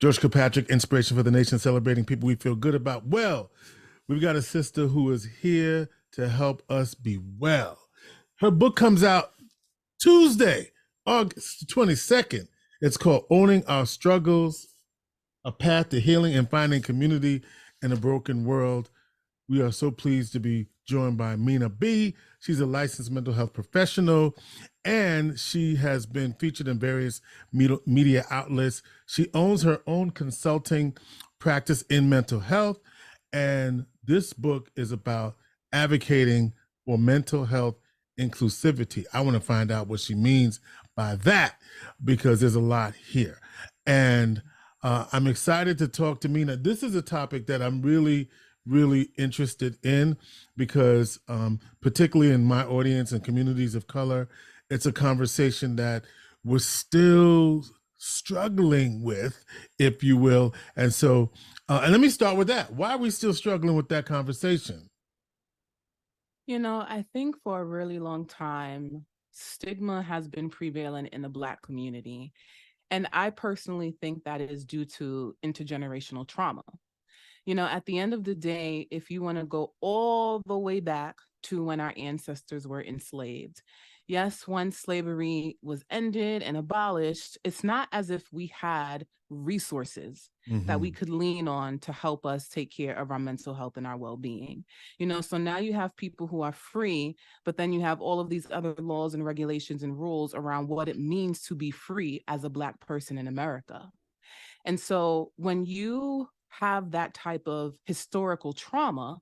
George Kilpatrick, inspiration for the nation, celebrating people we feel good about. Well, we've got a sister who is here to help us be well. Her book comes out Tuesday, August 22nd. It's called Owning Our Struggles, A Path to Healing and Finding Community in a Broken World. We are so pleased to be joined by Minaa B. She's a licensed mental health professional, and she has been featured in various media outlets. She owns her own consulting practice in mental health, and this book is about advocating for mental health inclusivity. I want to find out what she means by that, because there's a lot here. And I'm excited to talk to Minaa. This is a topic that I'm really interested in, because particularly in my audience and communities of color, it's a conversation that we're still struggling with, if you will. And so, and let me start with that. Why are we still struggling with that conversation? You know, I think for a really long time, stigma has been prevalent in the Black community. And I personally think that it is due to intergenerational trauma. You know, at the end of the day, if you want to go all the way back to when our ancestors were enslaved, yes, when slavery was ended and abolished, it's not as if we had resources that we could lean on to help us take care of our mental health and our well-being. You know, so now you have people who are free, but then you have all of these other laws and regulations and rules around what it means to be free as a Black person in America. And so when you have that type of historical trauma,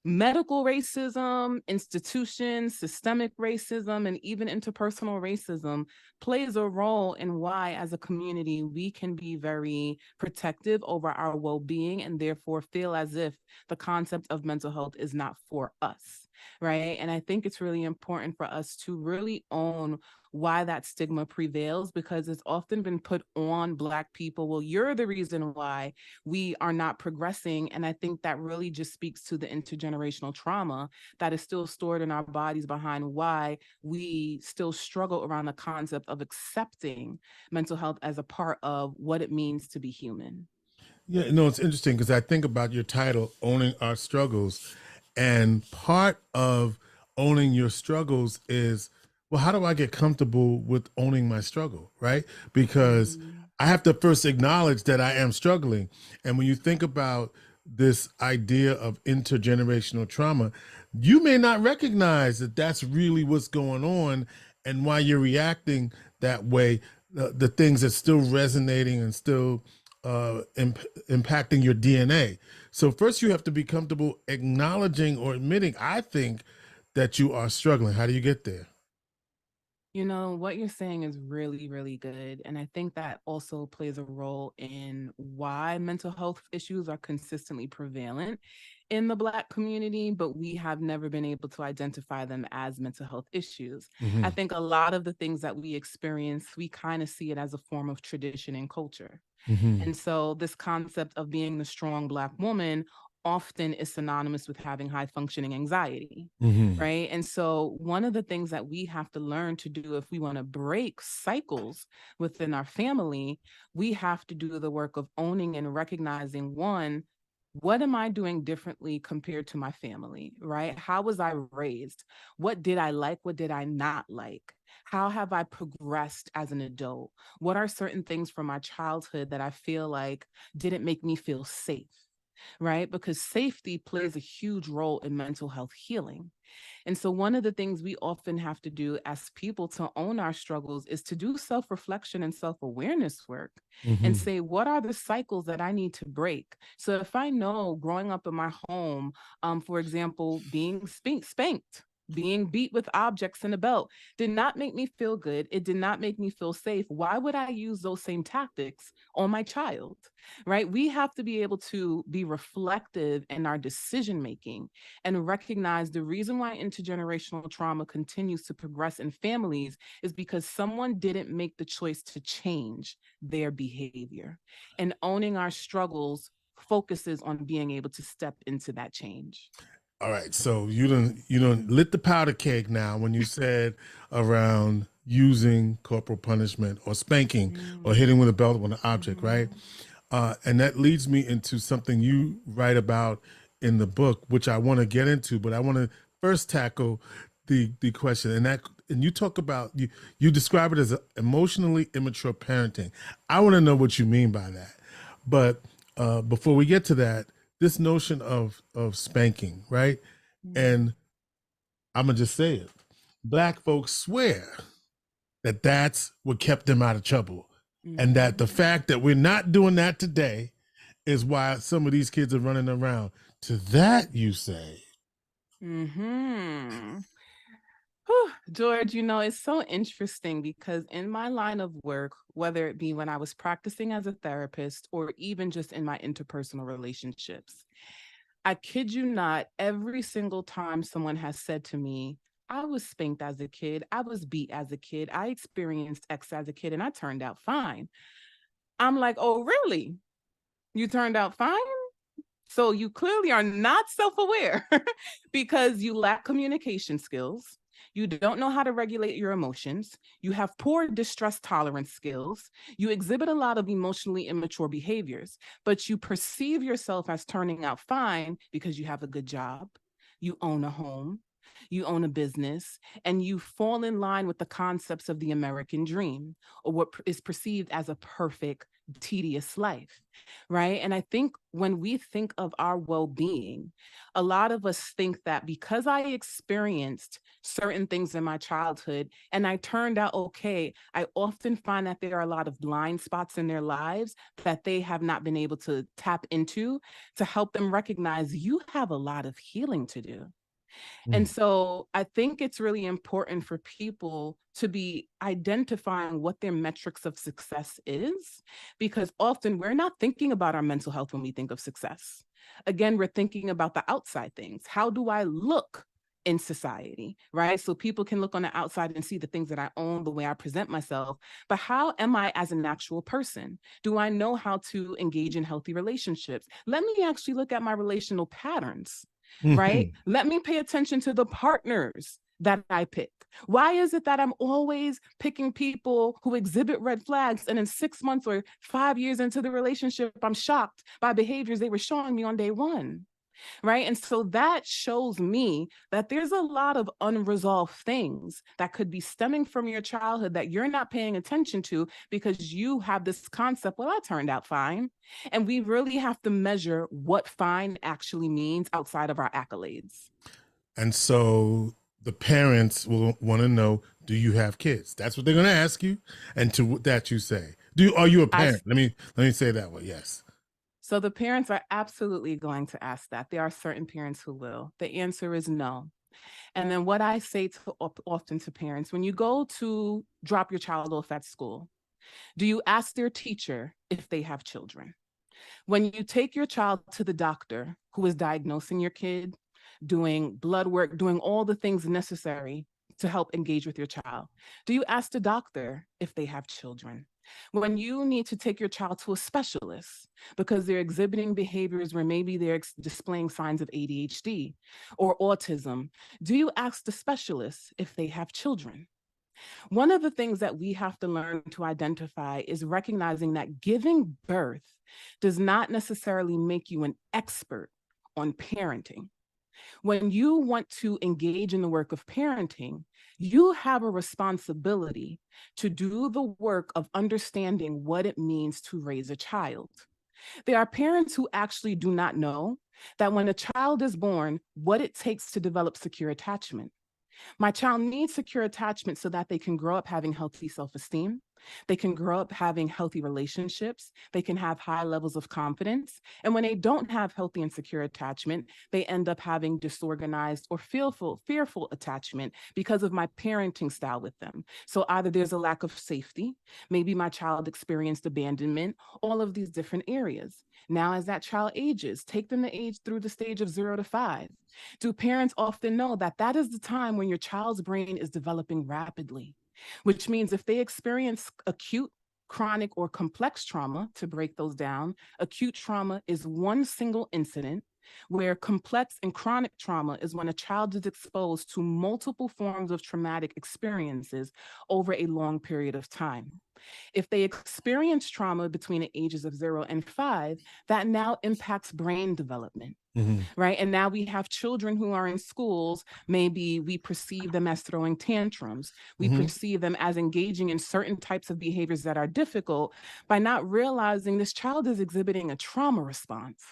medical racism, institutions, systemic racism, and even interpersonal racism plays a role in why, as a community, we can be very protective over our well-being and therefore feel as if the concept of mental health is not for us, right? And I think it's really important for us to really own why that stigma prevails, because it's often been put on Black people. Well, you're the reason why we are not progressing. And I think that really just speaks to the intergenerational trauma that is still stored in our bodies behind why we still struggle around the concept of accepting mental health as a part of what it means to be human. Yeah, no, it's interesting because I think about your title, Owning Our Struggles. And part of owning your struggles is, well, how do I get comfortable with owning my struggle, right? Because I have to first acknowledge that I am struggling. And when you think about this idea of intergenerational trauma, you may not recognize that that's really what's going on and why you're reacting that way. The things that's still resonating and still impacting your DNA. So first you have to be comfortable acknowledging or admitting, I think, that you are struggling. How do you get there? You know, what you're saying is really, really good. And I think that also plays a role in why mental health issues are consistently prevalent in the Black community, but we have never been able to identify them as mental health issues. I think a lot of the things that we experience, we kind of see it as a form of tradition and culture. And so this concept of being the strong Black woman often is synonymous with having high functioning anxiety, right? And so one of the things that we have to learn to do if we want to break cycles within our family, we have to do the work of owning and recognizing, one, what am I doing differently compared to my family, right? How was I raised? What did I like? What did I not like? How have I progressed as an adult? What are certain things from my childhood that I feel like didn't make me feel safe, right? Because safety plays a huge role in mental health healing. And so one of the things we often have to do as people to own our struggles is to do self-reflection and self-awareness work and say, what are the cycles that I need to break? So if I know growing up in my home, for example, being spanked, being beat with objects and a belt did not make me feel good. It did not make me feel safe. Why would I use those same tactics on my child, right? We have to be able to be reflective in our decision making and recognize the reason why intergenerational trauma continues to progress in families is because someone didn't make the choice to change their behavior. And owning our struggles focuses on being able to step into that change. All right, so you don't lit the powder keg now when you said around using corporal punishment or spanking or hitting with a belt on an object, right? And that leads me into something you write about in the book, which I want to get into, but I want to first tackle the question. And you talk about you describe it as emotionally immature parenting. I want to know what you mean by that. But before we get to that, this notion of spanking, right? And I'm gonna just say it. Black folks swear that that's what kept them out of trouble. And that the fact that we're not doing that today is why some of these kids are running around. To that, you say. Mm-hmm. George, it's so interesting because in my line of work, whether it be when I was practicing as a therapist or even just in my interpersonal relationships, I kid you not, every single time someone has said to me, I was spanked as a kid, I was beat as a kid, I experienced X as a kid, and I turned out fine. I'm like, oh, really? You turned out fine? So you clearly are not self-aware because you lack communication skills. You don't know how to regulate your emotions. You have poor distress tolerance skills. You exhibit a lot of emotionally immature behaviors, but you perceive yourself as turning out fine because you have a good job, you own a home, you own a business, and you fall in line with the concepts of the American dream, or what is perceived as a perfect, tedious life, right? And I think when we think of our well-being, a lot of us think that because I experienced certain things in my childhood and I turned out okay, I often find that there are a lot of blind spots in their lives that they have not been able to tap into to help them recognize you have a lot of healing to do. And so I think it's really important for people to be identifying what their metrics of success is, because often we're not thinking about our mental health when we think of success. Again, we're thinking about the outside things. How do I look in society, right? So people can look on the outside and see the things that I own, the way I present myself. But how am I as an actual person? Do I know how to engage in healthy relationships? Let me actually look at my relational patterns, right? Let me pay attention to the partners that I pick. Why is it that I'm always picking people who exhibit red flags, and in 6 months or 5 years into the relationship, I'm shocked by behaviors they were showing me on day one? Right. And so that shows me that there's a lot of unresolved things that could be stemming from your childhood that you're not paying attention to because you have this concept, well, I turned out fine. And we really have to measure what fine actually means outside of our accolades. And so the parents will want to know, do you have kids? That's what they're going to ask you. And to that you say, are you a parent? Let me say that way. Yes. So the parents are absolutely going to ask that. There are certain parents who will. The answer is no. And then what I say often to parents, when you go to drop your child off at school, do you ask their teacher if they have children? When you take your child to the doctor who is diagnosing your kid, doing blood work, doing all the things necessary to help engage with your child, do you ask the doctor if they have children? When you need to take your child to a specialist because they're exhibiting behaviors where maybe they're displaying signs of ADHD or autism, do you ask the specialist if they have children? One of the things that we have to learn to identify is recognizing that giving birth does not necessarily make you an expert on parenting. When you want to engage in the work of parenting, you have a responsibility to do the work of understanding what it means to raise a child. There are parents who actually do not know that when a child is born, what it takes to develop secure attachment. My child needs secure attachment so that they can grow up having healthy self-esteem. They can grow up having healthy relationships. They can have high levels of confidence. And when they don't have healthy and secure attachment, they end up having disorganized or fearful attachment because of my parenting style with them. So either there's a lack of safety, maybe my child experienced abandonment, all of these different areas. Now, as that child ages, take them to age through the stage of 0 to 5. Do parents often know that that is the time when your child's brain is developing rapidly, which means if they experience acute, chronic, or complex trauma, to break those down, acute trauma is one single incident where complex and chronic trauma is when a child is exposed to multiple forms of traumatic experiences over a long period of time. If they experience trauma between the ages of 0 and 5, that now impacts brain development. Right. And now we have children who are in schools. Maybe we perceive them as throwing tantrums. We perceive them as engaging in certain types of behaviors that are difficult by not realizing this child is exhibiting a trauma response.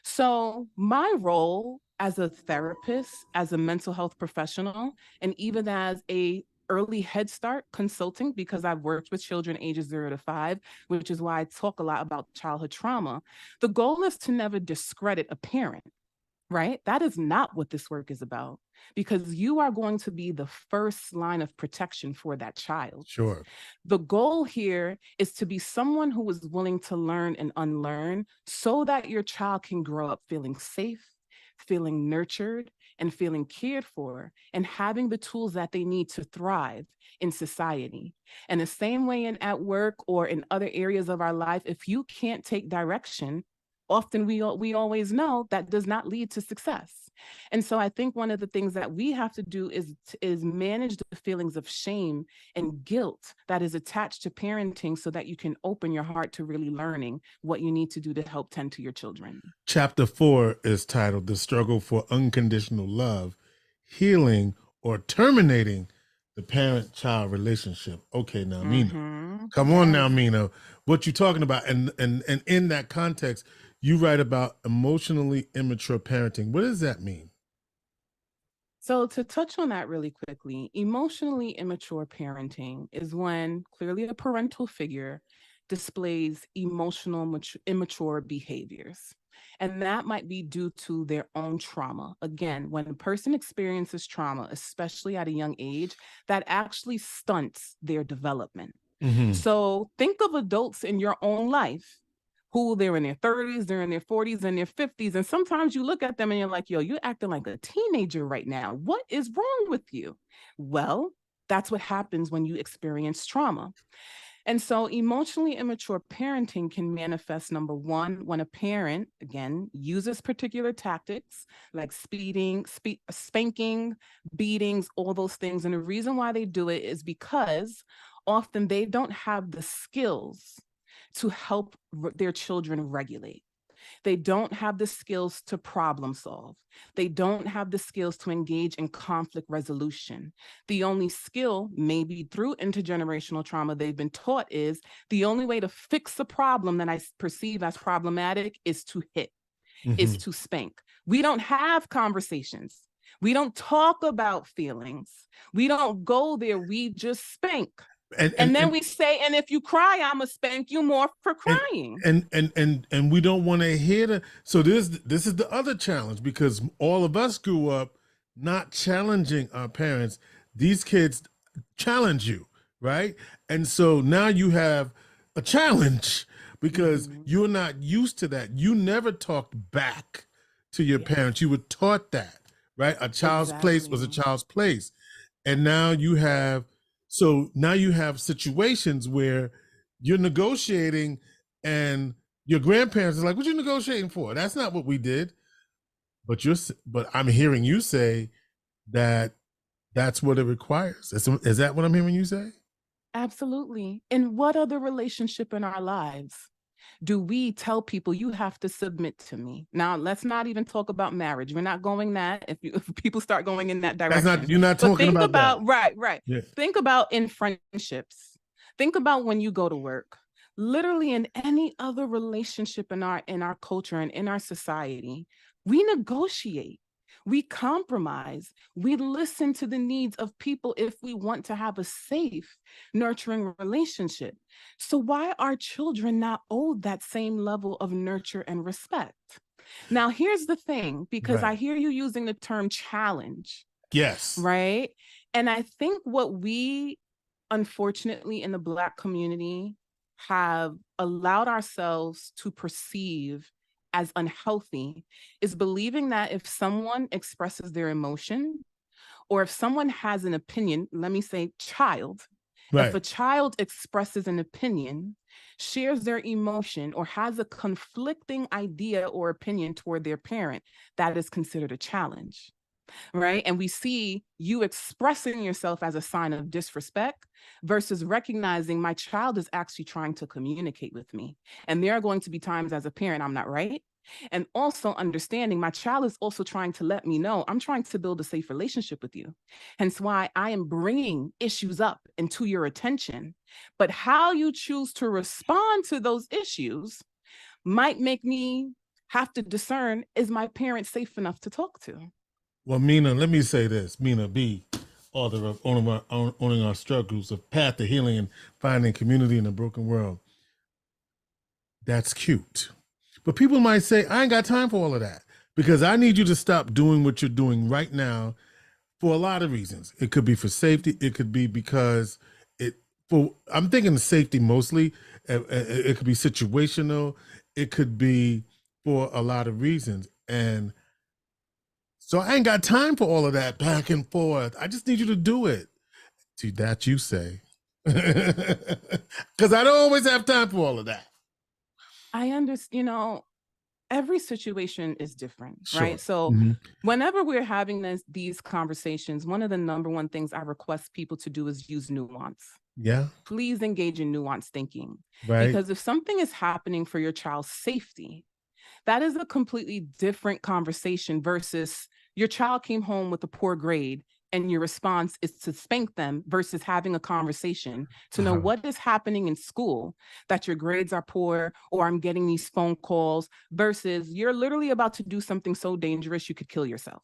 So my role as a therapist, as a mental health professional, and even as a early Head Start consulting, because I've worked with children ages 0 to 5, which is why I talk a lot about childhood trauma. The goal is to never discredit a parent, right? That is not what this work is about, because you are going to be the first line of protection for that child. Sure. The goal here is to be someone who is willing to learn and unlearn so that your child can grow up feeling safe, feeling nurtured, and feeling cared for, and having the tools that they need to thrive in society. And the same way at work or in other areas of our life, if you can't take direction, often we always know that does not lead to success. And so I think one of the things that we have to do is manage the feelings of shame and guilt that is attached to parenting so that you can open your heart to really learning what you need to do to help tend to your children. Chapter 4 is titled The Struggle for Unconditional Love, Healing or Terminating the Parent-Child Relationship. Okay, now, Minaa. Come on now, Minaa. What you talking about? And in that context, you write about emotionally immature parenting. What does that mean? So to touch on that really quickly, emotionally immature parenting is when clearly a parental figure displays immature behaviors. And that might be due to their own trauma. Again, when a person experiences trauma, especially at a young age, that actually stunts their development. So think of adults in your own life who they're in their 30s, they're in their 40s and their 50s. And sometimes you look at them and you're like, yo, you're acting like a teenager right now. What is wrong with you? Well, that's what happens when you experience trauma. And so emotionally immature parenting can manifest, number one, when a parent, again, uses particular tactics like spanking, beatings, all those things. And the reason why they do it is because often they don't have the skills to help their children regulate. They don't have the skills to problem solve. They don't have the skills to engage in conflict resolution. The only skill, maybe through intergenerational trauma they've been taught, is the only way to fix a problem that I perceive as problematic is to hit, is to spank. We don't have conversations. We don't talk about feelings. We don't go there. We just spank. And then we say, and if you cry, I'm gonna spank you more for crying. And we don't want to hear that. So this is the other challenge, because all of us grew up not challenging our parents. These kids challenge you, right? And so now you have a challenge because you're not used to that. You never talked back to your parents. You were taught that, right? A child's place was a child's place. And now you have situations where you're negotiating and your grandparents are like, what are you negotiating for? That's not what we did. But I'm hearing you say that that's what it requires. Is that what I'm hearing you say? Absolutely. In what other relationship in our lives do we tell people you have to submit to me? Now, let's not even talk about marriage. We're not going that. If people start going in that direction, you're not talking about that. Right. Yeah. Think about in friendships. Think about when you go to work. Literally in any other relationship in our culture and in our society, we negotiate. We compromise. We listen to the needs of people if we want to have a safe, nurturing relationship. So why are children not owed that same level of nurture and respect? Now, here's the thing, because I hear you using the term challenge. Yes. Right? And I think what we, unfortunately, in the Black community have allowed ourselves to perceive as unhealthy is believing that if someone expresses their emotion or if someone has an opinion, let me say child, If Right. a child expresses an opinion, shares their emotion, or has a conflicting idea or opinion toward their parent, that is considered a challenge. Right. And we see you expressing yourself as a sign of disrespect versus recognizing my child is actually trying to communicate with me. And there are going to be times as a parent, I'm not right. And also understanding my child is also trying to let me know I'm trying to build a safe relationship with you. Hence why I am bringing issues up into your attention. But how you choose to respond to those issues might make me have to discern, is my parent safe enough to talk to? Well, Minaa, let me say this. Minaa B, author of Owning Our Struggles, A Path to Healing and Finding Community in a Broken World. That's cute. But people might say, I ain't got time for all of that because I need you to stop doing what you're doing right now for a lot of reasons. It could be for safety. It could be because I'm thinking of safety mostly. It could be situational. It could be for a lot of reasons. And so I ain't got time for all of that back and forth. I just need you to do it. To that you say. Because I don't always have time for all of that. I understand, every situation is different, Sure. right? So whenever we're having these conversations, one of the number one things I request people to do is use nuance. Yeah. Please engage in nuanced thinking. Right. Because if something is happening for your child's safety, that is a completely different conversation versus your child came home with a poor grade and your response is to spank them versus having a conversation to know what is happening in school, that your grades are poor or I'm getting these phone calls versus you're literally about to do something so dangerous you could kill yourself.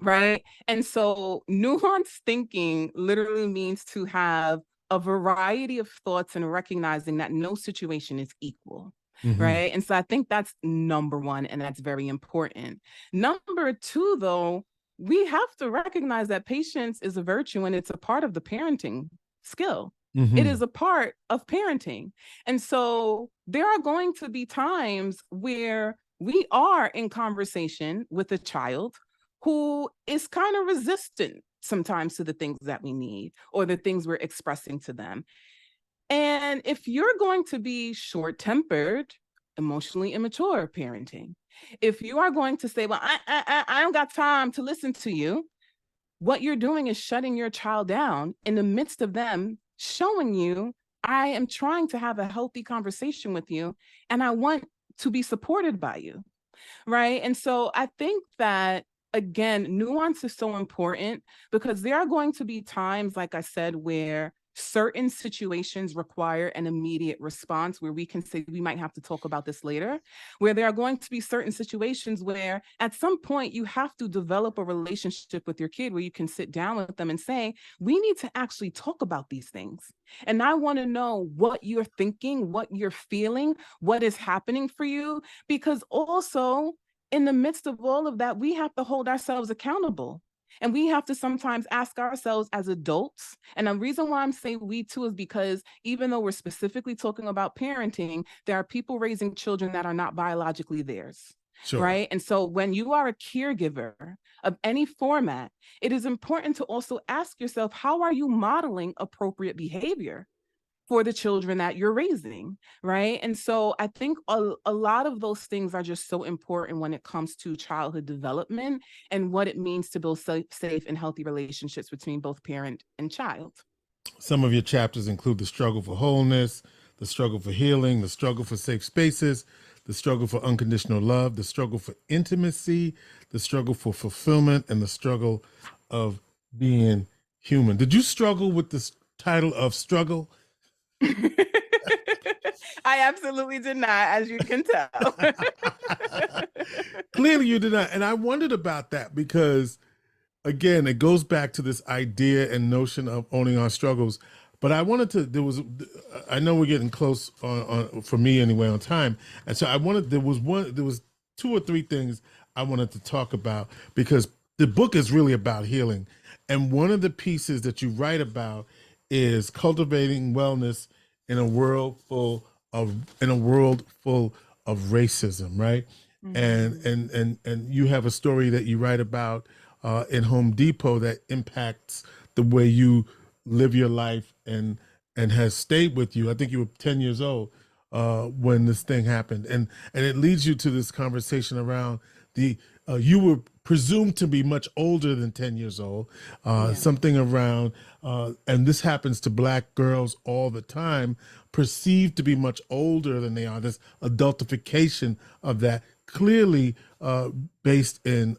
Right. And so nuanced thinking literally means to have a variety of thoughts and recognizing that no situation is equal. Right. And so I think that's number one, and that's very important. Number two, though, we have to recognize that patience is a virtue and it's a part of the parenting skill. It is a part of parenting. And so there are going to be times where we are in conversation with a child who is kind of resistant sometimes to the things that we need or the things we're expressing to them. And if you're going to be short-tempered, emotionally immature parenting, if you are going to say, well, I don't got time to listen to you, what you're doing is shutting your child down in the midst of them showing you, I am trying to have a healthy conversation with you, and I want to be supported by you. Right. And so I think that, again, nuance is so important because there are going to be times, like I said, where certain situations require an immediate response where we can say we might have to talk about this later, where there are going to be certain situations where at some point you have to develop a relationship with your kid where you can sit down with them and say, we need to actually talk about these things. And I want to know what you're thinking, what you're feeling, what is happening for you, because also in the midst of all of that, we have to hold ourselves accountable. And we have to sometimes ask ourselves as adults. And the reason why I'm saying we too is because even though we're specifically talking about parenting, there are people raising children that are not biologically theirs. Sure. Right. And so when you are a caregiver of any format, it is important to also ask yourself, how are you modeling appropriate behavior for the children that you're raising, right? And so I think a lot of those things are just so important when it comes to childhood development and what it means to build safe and healthy relationships between both parent and child. Some of your chapters include the struggle for wholeness, the struggle for healing, the struggle for safe spaces, the struggle for unconditional love, the struggle for intimacy, the struggle for fulfillment, and the struggle of being human. Did you struggle with the title of struggle? I absolutely did not, as you can tell. Clearly you did not. And I wondered about that because, again, it goes back to this idea and notion of owning our struggles. But I wanted to, I know we're getting close on for me anyway on time. And so there was two or three things I wanted to talk about because the book is really about healing. And one of the pieces that you write about is cultivating wellness in a world full of racism, right? And you have a story that you write about in Home Depot that impacts the way you live your life and has stayed with you. I think you were 10 years old when this thing happened, and it leads you to this conversation around the you were presumed to be much older than 10 years old, Yeah. something around, and this happens to Black girls all the time, perceived to be much older than they are. This adultification of that, clearly based in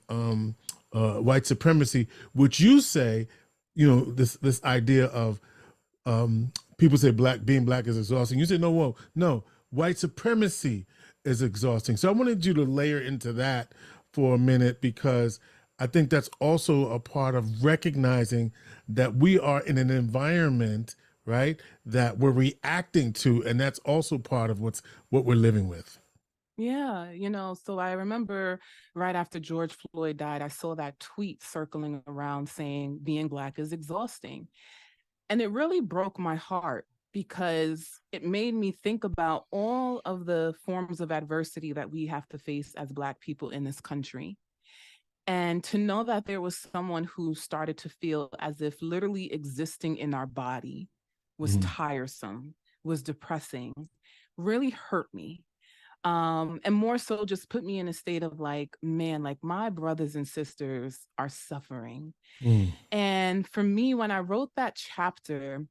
white supremacy, which you say, this idea of people say being black is exhausting. You say no, whoa, no, white supremacy is exhausting. So I wanted you to layer into that for a minute, because I think that's also a part of recognizing that we are in an environment, right, that we're reacting to, and that's also part of what we're living with. Yeah, so I remember right after George Floyd died, I saw that tweet circling around saying being Black is exhausting. And it really broke my heart because it made me think about all of the forms of adversity that we have to face as Black people in this country. And to know that there was someone who started to feel as if literally existing in our body was tiresome, was depressing, really hurt me. And more so just put me in a state of like, man, like my brothers and sisters are suffering. And for me, when I wrote that chapter,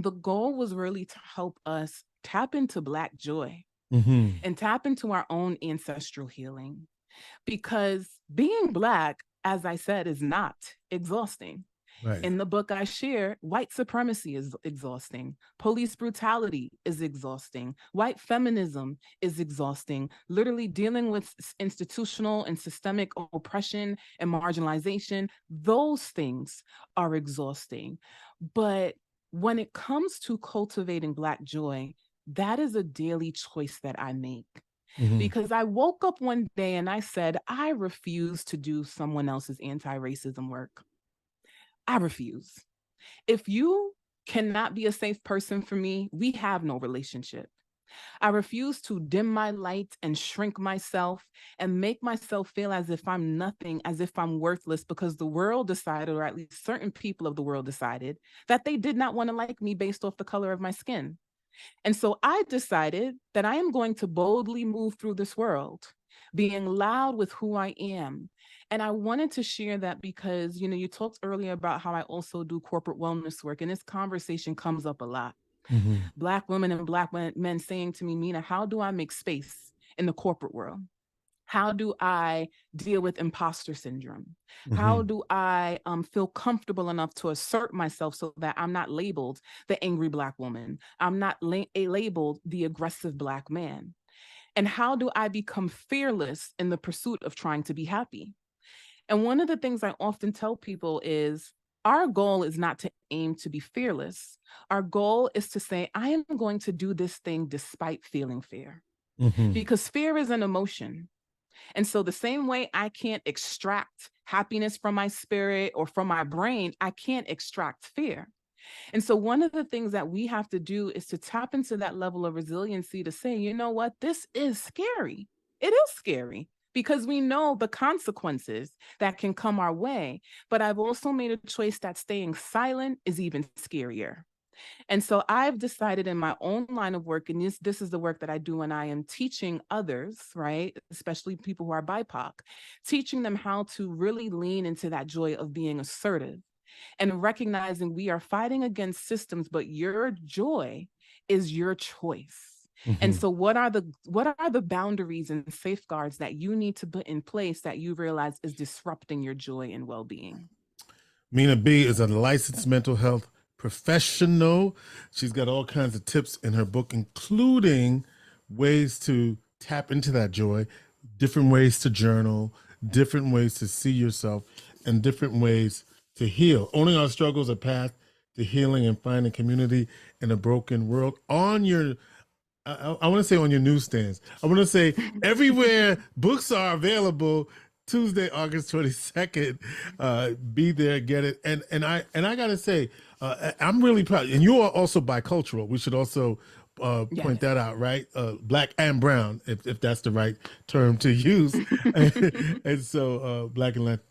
the goal was really to help us tap into Black joy and tap into our own ancestral healing. Because being Black, as I said, is not exhausting. Right. In the book I share, white supremacy is exhausting. Police brutality is exhausting. White feminism is exhausting. Literally dealing with institutional and systemic oppression and marginalization, those things are exhausting. But when it comes to cultivating Black joy, that is a daily choice that I make. Because I woke up one day and I said, I refuse to do someone else's anti-racism work. I refuse. If you cannot be a safe person for me, we have no relationship. I refuse to dim my light and shrink myself and make myself feel as if I'm nothing, as if I'm worthless, because the world decided, or at least certain people of the world decided, that they did not want to like me based off the color of my skin. And so I decided that I am going to boldly move through this world, being loud with who I am. And I wanted to share that because, you talked earlier about how I also do corporate wellness work, and this conversation comes up a lot. Black women and Black men saying to me, Mina, how do I make space in the corporate world? How do I deal with imposter syndrome? How do I feel comfortable enough to assert myself so that I'm not labeled the angry Black woman? I'm not labeled the aggressive Black man. And how do I become fearless in the pursuit of trying to be happy? And one of the things I often tell people is our goal is not to aim to be fearless. Our goal is to say, I am going to do this thing despite feeling fear. Because fear is an emotion. And so the same way I can't extract happiness from my spirit or from my brain, I can't extract fear. And so one of the things that we have to do is to tap into that level of resiliency to say, you know what, this is scary. It is scary because we know the consequences that can come our way. But I've also made a choice that staying silent is even scarier. And so I've decided in my own line of work, and this is the work that I do when I am teaching others, right? Especially people who are BIPOC, teaching them how to really lean into that joy of being assertive and recognizing we are fighting against systems, but your joy is your choice. And so what are the boundaries and safeguards that you need to put in place that you realize is disrupting your joy and well-being? Minaa B is a licensed mental health professional. She's got all kinds of tips in her book, including ways to tap into that joy, different ways to journal, different ways to see yourself, and different ways to heal. Owning Our Struggles, a path to healing and finding community in a broken world. On your I want to say on your newsstands. I want to say everywhere books are available. Tuesday, August 22nd. Be there, get it. And I gotta say, I'm really proud. And you are also bicultural. We should also point that out, right? Black and brown, if that's the right term to use. And so Black and Latin.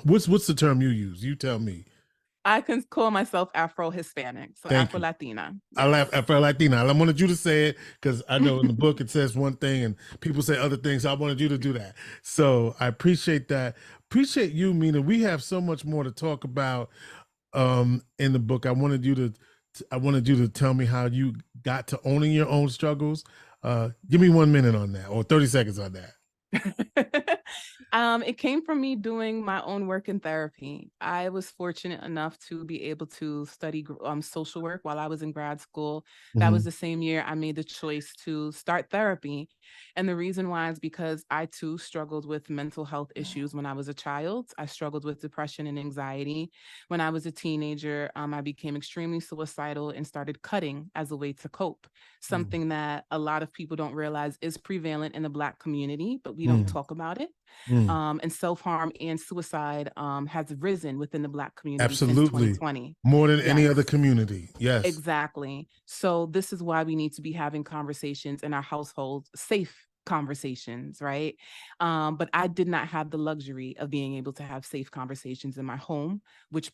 What's the term you use? You tell me. I can call myself Afro-Hispanic, so Thank you. Afro-Latina. I Yes. laugh Afro Latina. I wanted you to say it because I know in the book it says one thing and people say other things. So I wanted you to do that. So I appreciate that. Appreciate you, Minaa. We have so much more to talk about in the book. I wanted you to tell me how you got to owning your own struggles. Give me 1 minute on that, or 30 seconds on that. It came from me doing my own work in therapy. I was fortunate enough to be able to study social work while I was in grad school. That was the same year I made the choice to start therapy. And the reason why is because I too struggled with mental health issues when I was a child. I struggled with depression and anxiety. When I was a teenager, I became extremely suicidal and started cutting as a way to cope. Something that a lot of people don't realize is prevalent in the Black community, but we don't talk about it. And self-harm and suicide has risen within the Black community since Absolutely. 2020. More than any Yes. other community. Yes. Exactly. So this is why we need to be having conversations in our households, safe conversations, right? But I did not have the luxury of being able to have safe conversations in my home, which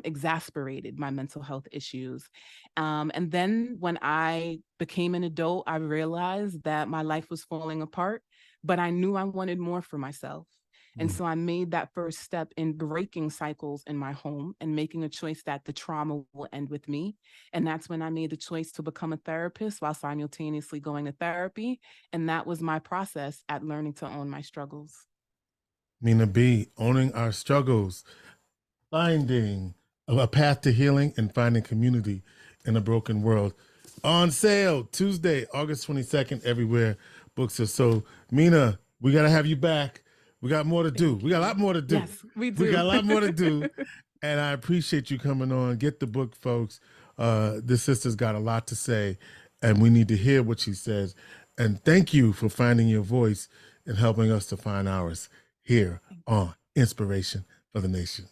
exasperated my mental health issues. And then when I became an adult, I realized that my life was falling apart, but I knew I wanted more for myself. And so I made that first step in breaking cycles in my home and making a choice that the trauma will end with me. And that's when I made the choice to become a therapist while simultaneously going to therapy. And that was my process at learning to own my struggles. Minaa B, owning our struggles, finding a path to healing and finding community in a broken world. On sale Tuesday, August 22nd, everywhere books are sold. Minaa, we got to have you back. We got more to do. We got a lot more to do. Yes, we do. We got a lot more to do. And I appreciate you coming on. Get the book, folks. This sister's got a lot to say, and we need to hear what she says. And thank you for finding your voice and helping us to find ours here on Inspiration for the Nation.